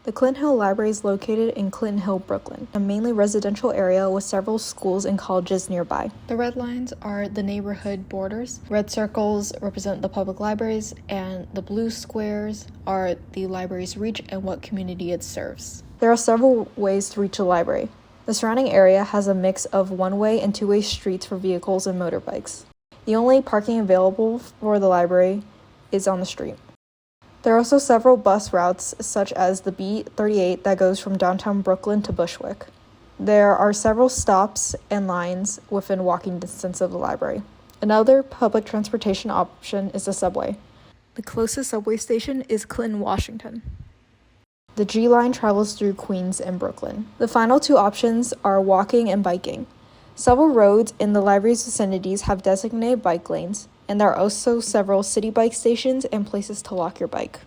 The Clinton Hill Library is located in Clinton Hill, Brooklyn, a mainly residential area with several schools and colleges nearby. The red lines are the neighborhood borders. Red circles represent the public libraries, and the blue squares are the library's reach and what community it serves. There are several ways to reach the library. The surrounding area has a mix of one-way and two-way streets for vehicles and motorbikes. The only parking available for the library is on the street. There are also several bus routes, such as the B38 that goes from downtown Brooklyn to Bushwick. There are several stops and lines within walking distance of the library. Another public transportation option is the subway. The closest subway station is Clinton, Washington. The G line travels through Queens and Brooklyn. The final two options are walking and biking. Several roads in the library's vicinities have designated bike lanes, and there are also several city bike stations and places to lock your bike.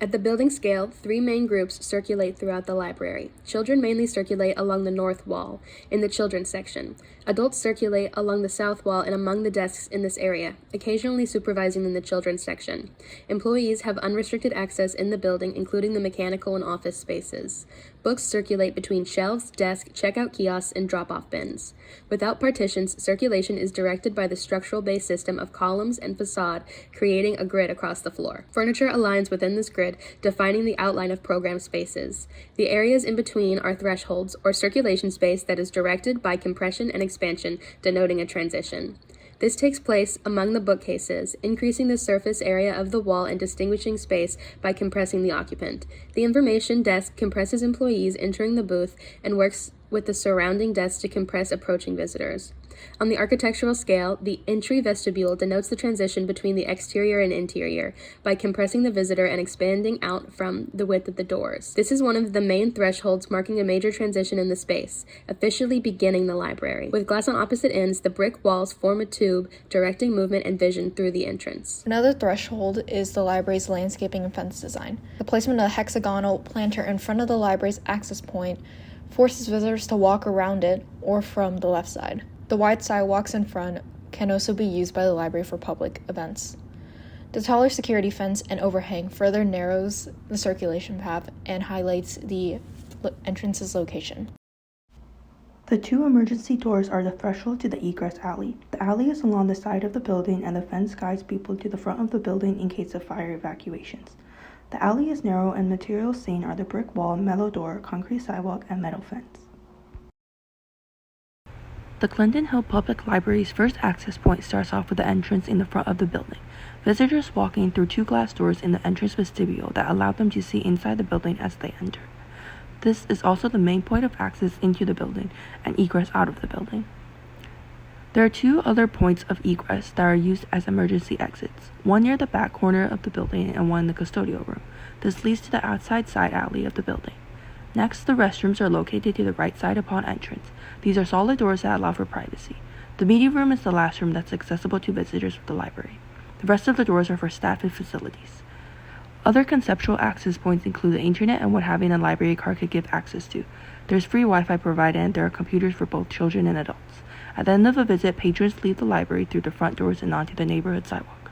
At the building scale, 3 main groups circulate throughout the library. Children mainly circulate along the north wall, in the children's section. Adults circulate along the south wall and among the desks in this area, occasionally supervising in the children's section. Employees have unrestricted access in the building, including the mechanical and office spaces. Books circulate between shelves, desks, checkout kiosks, and drop-off bins. Without partitions, circulation is directed by the structural-based system of columns and facade, creating a grid across the floor. Furniture aligns within this grid, defining the outline of program spaces. The areas in between are thresholds, or circulation space that is directed by compression and expansion, denoting a transition. This takes place among the bookcases, increasing the surface area of the wall and distinguishing space by compressing the occupant. The information desk compresses employees entering the booth and works with the surrounding desks to compress approaching visitors. On the architectural scale, the entry vestibule denotes the transition between the exterior and interior by compressing the visitor and expanding out from the width of the doors. This is one of the main thresholds marking a major transition in the space, officially beginning the library. With glass on opposite ends, the brick walls form a tube directing movement and vision through the entrance. Another threshold is the library's landscaping and fence design. The placement of a hexagonal planter in front of the library's access point forces visitors to walk around it or from the left side. The wide sidewalks in front can also be used by the library for public events. The taller security fence and overhang further narrows the circulation path and highlights the entrance's location. The 2 emergency doors are the threshold to the egress alley. The alley is along the side of the building, and the fence guides people to the front of the building in case of fire evacuations. The alley is narrow, and materials seen are the brick wall, metal door, concrete sidewalk, and metal fence. The Clinton Hill Public Library's first access point starts off with the entrance in the front of the building. Visitors walking through 2 glass doors in the entrance vestibule that allow them to see inside the building as they enter. This is also the main point of access into the building and egress out of the building. There are 2 other points of egress that are used as emergency exits, one near the back corner of the building and one in the custodial room. This leads to the outside side alley of the building. Next, the restrooms are located to the right side upon entrance. These are solid doors that allow for privacy. The media room is the last room that's accessible to visitors of the library. The rest of the doors are for staff and facilities. Other conceptual access points include the internet and what having a library card could give access to. There's free Wi-Fi provided, and there are computers for both children and adults. At the end of a visit, patrons leave the library through the front doors and onto the neighborhood sidewalk.